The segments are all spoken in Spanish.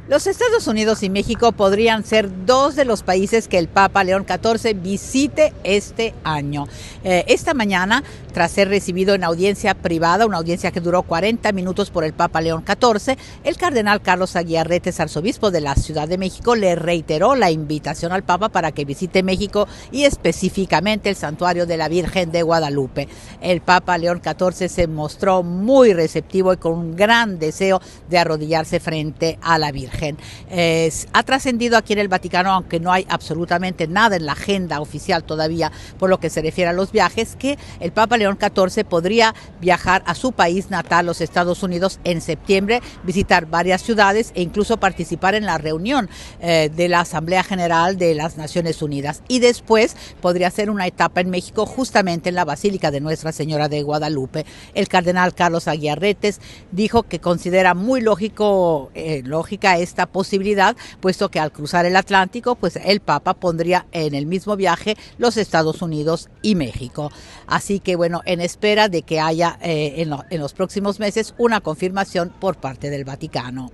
Los Estados Unidos y México podrían ser dos de los países que el Papa León XIV visite este año. Esta mañana, tras ser recibido en audiencia privada, una audiencia que duró 40 minutos por el Papa León XIV, el cardenal Carlos Aguiarretes, arzobispo de la Ciudad de México, le reiteró la invitación al Papa para que visite México y específicamente el santuario de la Virgen de Guadalupe. El Papa León XIV se mostró muy receptivo y con un gran deseo de arrodillarse frente a la Virgen. Ha trascendido aquí en el Vaticano, aunque no hay absolutamente nada en la agenda oficial todavía por lo que se refiere a los viajes, que el Papa León XIV podría viajar a su país natal, los Estados Unidos, en septiembre, visitar varias ciudades e incluso participar en la reunión de la Asamblea General de las Naciones Unidas. Y después podría hacer una etapa en México, justamente en la Basílica de Nuestra Señora de Guadalupe. El cardenal Carlos Aguiarretes dijo que considera muy lógica esta posibilidad, puesto que al cruzar el Atlántico, pues el Papa pondría en el mismo viaje los Estados Unidos y México. Así que bueno, en espera de que haya en los próximos meses una confirmación por parte del Vaticano.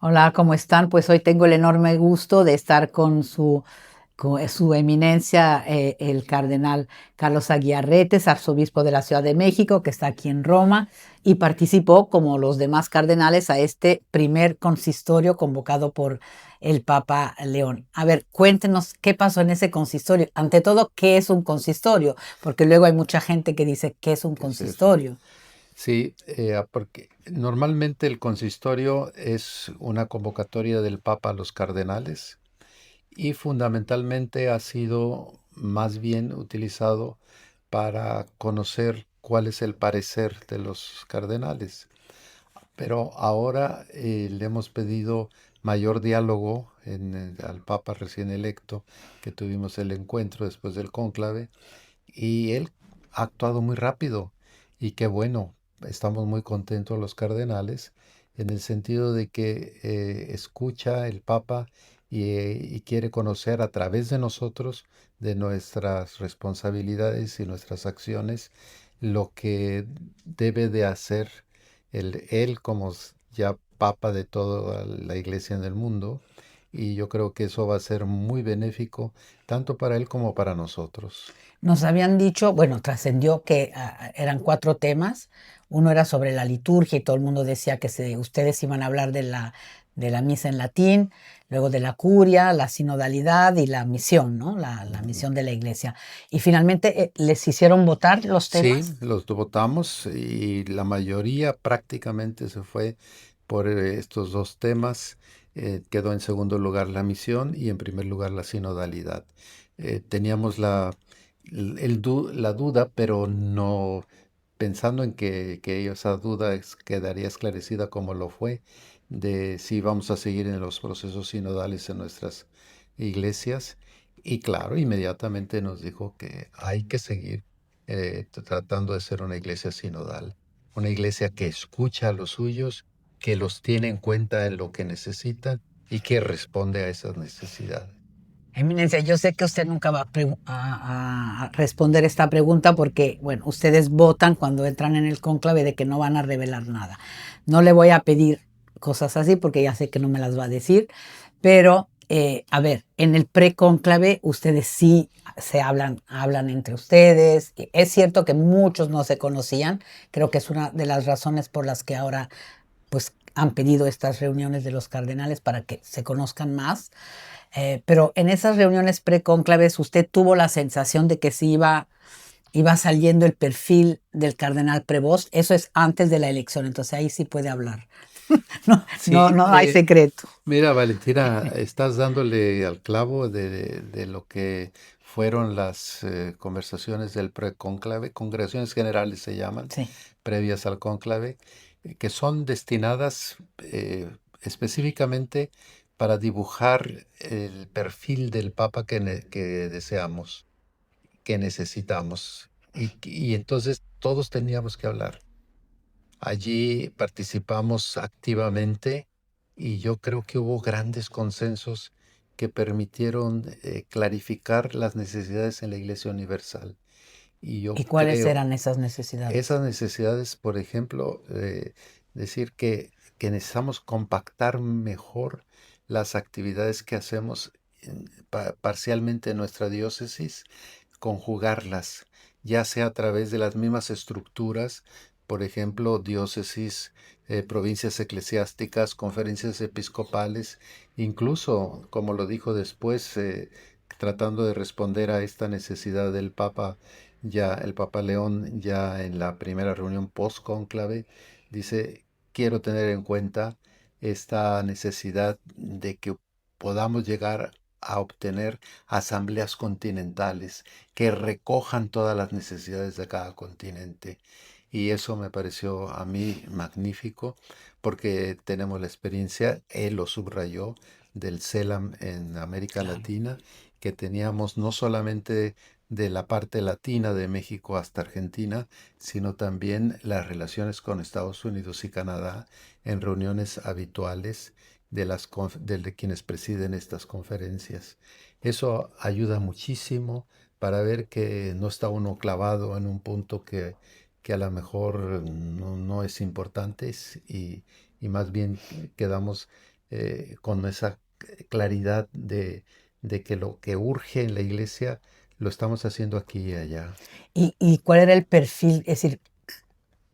Hola, ¿cómo están? Pues hoy tengo el enorme gusto de estar con su eminencia, el cardenal Carlos Aguiarretes, arzobispo de la Ciudad de México, que está aquí en Roma, y participó, como los demás cardenales, a este primer consistorio convocado por el Papa León. A ver, cuéntenos qué pasó en ese consistorio. Ante todo, ¿qué es un consistorio? Porque luego hay mucha gente que dice, ¿qué es un ¿Qué es eso? consistorio? Sí, porque normalmente el consistorio es una convocatoria del Papa a los cardenales y fundamentalmente ha sido más bien utilizado para conocer cuál es el parecer de los cardenales. Pero ahora le hemos pedido mayor diálogo al Papa recién electo, que tuvimos el encuentro después del cónclave, y él ha actuado muy rápido. Y qué bueno, estamos muy contentos los cardenales, en el sentido de que escucha el Papa y quiere conocer a través de nosotros, de nuestras responsabilidades y nuestras acciones, lo que debe de hacer él como ya Papa de toda la iglesia en el mundo. Y yo creo que eso va a ser muy benéfico tanto para él como para nosotros. Nos habían dicho, bueno, trascendió que eran 4 temas. Uno era sobre la liturgia y todo el mundo decía que ustedes iban a hablar de la misa en latín, luego de la curia, la sinodalidad y la misión, ¿no? La Ujú. misión de la iglesia. Y finalmente les hicieron votar los Sí, temas. los votamos y la mayoría prácticamente se fue por estos dos temas. Quedó en segundo lugar la misión y en primer lugar la sinodalidad. Teníamos la duda, pero no pensando en que esa duda quedaría esclarecida como lo fue, de si vamos a seguir en los procesos sinodales en nuestras iglesias. Y claro, inmediatamente nos dijo que hay que seguir tratando de ser una iglesia sinodal, una iglesia que escucha a los suyos, que los tiene en cuenta en lo que necesitan y que responde a esas necesidades. Eminencia, yo sé que usted nunca va a responder esta pregunta porque, bueno, ustedes votan cuando entran en el cónclave de que no van a revelar nada. No le voy a pedir cosas así porque ya sé que no me las va a decir, pero, a ver, en el precónclave ustedes sí hablan entre ustedes. Es cierto que muchos no se conocían, creo que es una de las razones por las que ahora, pues, han pedido estas reuniones de los cardenales para que se conozcan más. Pero en esas reuniones precónclaves usted tuvo la sensación de que iba saliendo el perfil del cardenal Prevost. Eso es antes de la elección, entonces ahí sí puede hablar. No, no, Sí, no hay secreto. mira, Valentina, estás dándole al clavo de lo que fueron las conversaciones del precónclave, congregaciones generales se llaman, Sí. previas al cónclave, que son destinadas específicamente para dibujar el perfil del Papa que deseamos, que necesitamos. Y entonces todos teníamos que hablar. Allí participamos activamente y yo creo que hubo grandes consensos que permitieron clarificar las necesidades en la Iglesia Universal. Y yo ¿Y cuáles creo, eran esas necesidades? esas necesidades, por ejemplo, decir que que necesitamos compactar mejor las actividades que hacemos parcialmente en nuestra diócesis, conjugarlas, ya sea a través de las mismas estructuras, por ejemplo, diócesis, provincias eclesiásticas, conferencias episcopales, incluso, como lo dijo después, tratando de responder a esta necesidad del Papa, ya el Papa León, ya en la primera reunión post-cónclave, dice, quiero tener en cuenta esta necesidad de que podamos llegar a obtener asambleas continentales que recojan todas las necesidades de cada continente. Y eso me pareció a mí magnífico porque tenemos la experiencia, él lo subrayó, del CELAM en América Claro. Latina, que teníamos no solamente de la parte latina de México hasta Argentina, sino también las relaciones con Estados Unidos y Canadá en reuniones habituales de quienes presiden estas conferencias. Eso ayuda muchísimo para ver que no está uno clavado en un punto que a lo mejor no es importante y más bien quedamos con esa claridad de que lo que urge en la iglesia lo estamos haciendo aquí y allá. ¿Y cuál era el perfil? Es decir,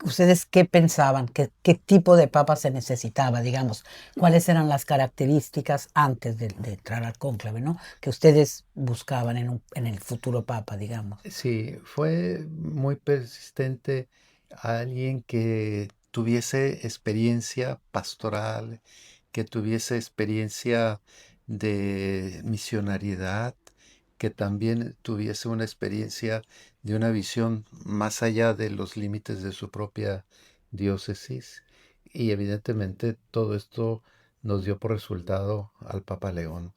¿ustedes qué pensaban? ¿Qué tipo de papa se necesitaba, digamos? ¿Cuáles eran las características antes de entrar al cónclave, ¿no? Que ustedes buscaban en el futuro papa, digamos. Sí, fue muy persistente alguien que tuviese experiencia pastoral, que tuviese experiencia de misionariedad, que también tuviese una experiencia de una visión más allá de los límites de su propia diócesis. Y evidentemente todo esto nos dio por resultado al Papa León.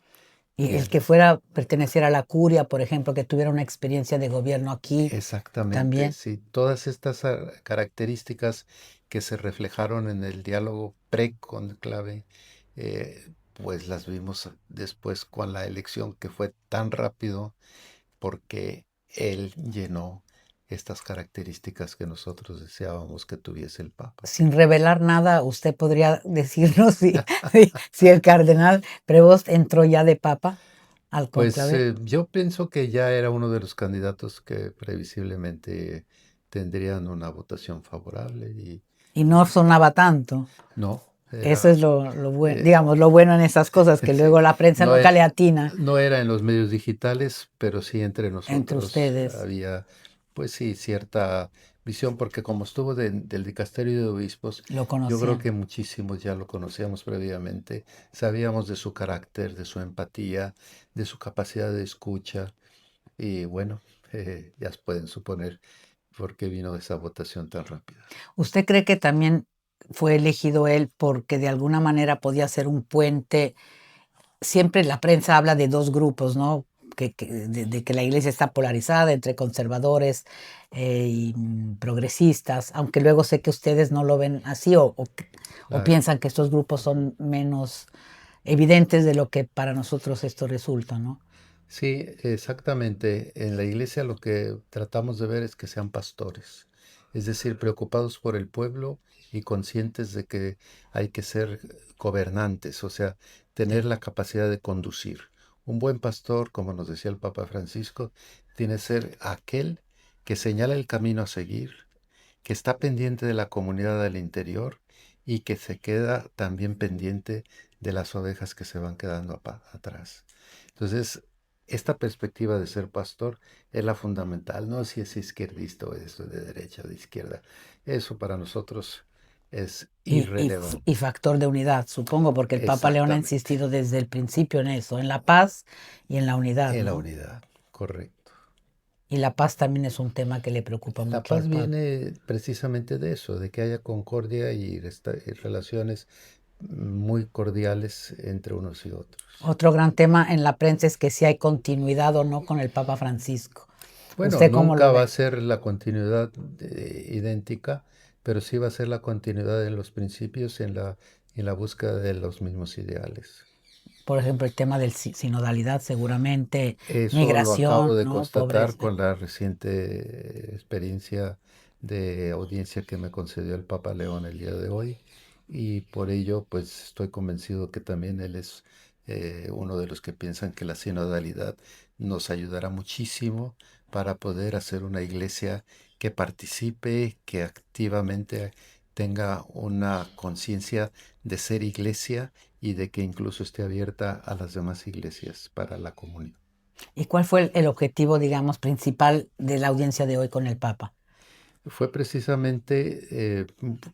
Y el que que fuera, perteneciera a la curia, por ejemplo, que tuviera una experiencia de gobierno aquí Exactamente, también. sí. Todas estas características que se reflejaron en el diálogo pre-conclave, pues las vimos después con la elección que fue tan rápido porque él llenó estas características que nosotros deseábamos que tuviese el Papa. Sin revelar nada, usted podría decirnos si el cardenal Prevost entró ya de papa al Pues cónclave. yo pienso que ya era uno de los candidatos que previsiblemente tendrían una votación favorable y Y no sonaba tanto. no, Eso era, es lo bueno, eh, digamos, lo bueno en esas cosas, que sí, luego la prensa no, nunca le atina no era en los medios digitales, pero sí entre entre nosotros ustedes. había, pues sí, cierta visión, porque como estuvo del dicasterio de obispos, Lo yo creo conocían. que muchísimos ya lo conocíamos previamente, sabíamos de su carácter, de su empatía, de su capacidad de escucha, y bueno, ya pueden suponer por qué vino esa votación tan rápida. ¿Usted cree que también fue elegido él porque de alguna manera podía ser un puente? Siempre la prensa habla de dos grupos, ¿no? De que la iglesia está polarizada entre conservadores y progresistas, aunque luego sé que ustedes no lo ven así o Claro. piensan que estos grupos son menos evidentes de lo que para nosotros esto resulta, ¿no? Sí, exactamente. En la iglesia lo que tratamos de ver es que sean pastores, es decir, preocupados por el pueblo y conscientes de que hay que ser gobernantes, o sea, tener Sí. la capacidad de conducir. Un buen pastor, como nos decía el Papa Francisco, tiene que ser aquel que señala el camino a seguir, que está pendiente de la comunidad del interior y que se queda también pendiente de las ovejas que se van quedando atrás. Entonces, esta perspectiva de ser pastor es la fundamental, no si es izquierdista o es de derecha o de izquierda. Eso para nosotros es Y irrelevante. factor de unidad, supongo, porque el Papa León ha Exactamente. insistido desde el principio en eso, en la paz y en la unidad, En la ¿no? unidad, correcto. Y la paz también es un tema que le preocupa La mucho al paz Papa. viene precisamente de eso, de que haya concordia y relaciones muy cordiales entre unos y otros. Otro gran tema en la prensa es que si hay continuidad o no con el Papa Francisco. Bueno, ¿Usted cómo nunca lo va a ve? ser la continuidad idéntica, pero sí va a ser la continuidad en los principios y en la búsqueda de los mismos ideales. Por ejemplo, el tema de sinodalidad, seguramente, Eso lo acabo migración, de ¿no? constatar Pobreza. con la reciente experiencia de audiencia que me concedió el Papa León el día de hoy y por ello pues estoy convencido que también él es uno de los que piensan que la sinodalidad nos ayudará muchísimo para poder hacer una iglesia que participe, que activamente tenga una conciencia de ser iglesia y de que incluso esté abierta a las demás iglesias para la comunión. ¿Y cuál fue el objetivo, digamos, principal de la audiencia de hoy con el Papa? Fue precisamente,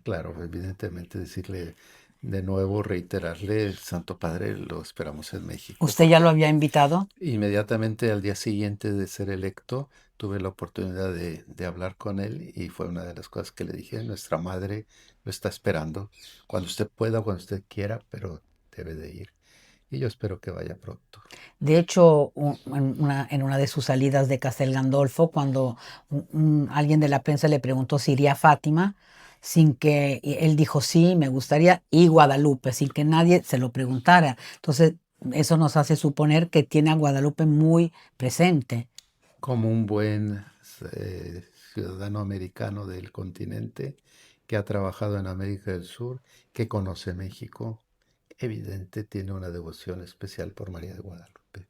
claro, evidentemente decirle de nuevo, reiterarle, el Santo Padre, lo esperamos en México, ¿Usted ya lo porque había invitado? inmediatamente al día siguiente de ser electo, tuve la oportunidad de hablar con él y fue una de las cosas que le dije, nuestra madre lo está esperando, cuando usted pueda, cuando usted quiera, pero debe de ir. Y yo espero que vaya pronto. De hecho, en una de sus salidas de Castel Gandolfo, cuando alguien de la prensa le preguntó si iría a Fátima, sin que y él dijo sí, me gustaría, y Guadalupe, sin que nadie se lo preguntara. Entonces, eso nos hace suponer que tiene a Guadalupe muy presente. Como un buen ciudadano americano del continente que ha trabajado en América del Sur, que conoce México, evidente tiene una devoción especial por María de Guadalupe.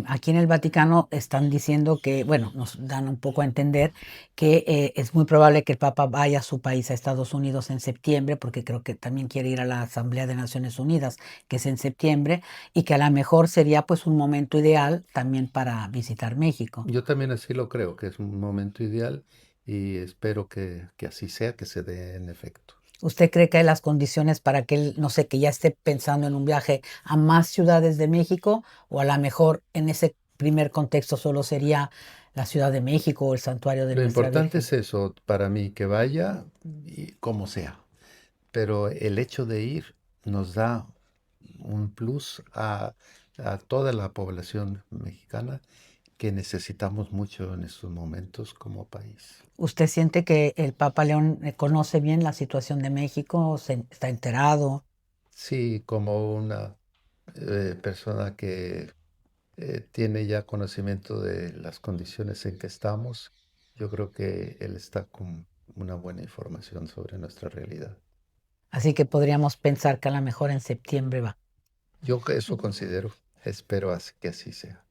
Aquí en el Vaticano están diciendo que, bueno, nos dan un poco a entender que es muy probable que el Papa vaya a su país, a Estados Unidos, en septiembre, porque creo que también quiere ir a la Asamblea de Naciones Unidas, que es en septiembre, y que a lo mejor sería pues un momento ideal también para visitar México. Yo también así lo creo, que es un momento ideal y espero que así sea, que se dé en efecto. ¿Usted cree que hay las condiciones para que él, no sé, que ya esté pensando en un viaje a más ciudades de México, o a lo mejor en ese primer contexto solo sería la Ciudad de México o el Santuario de Lo Nuestra importante Virgen? es eso, para mí, que vaya y como sea. Pero el hecho de ir nos da un plus a toda la población mexicana que necesitamos mucho en estos momentos como país. ¿Usted siente que el Papa León conoce bien la situación de México? ¿Está enterado? Sí, como una persona que tiene ya conocimiento de las condiciones en que estamos, yo creo que él está con una buena información sobre nuestra realidad. Así que podríamos pensar que a lo mejor en septiembre va. Yo que eso considero, espero que así sea.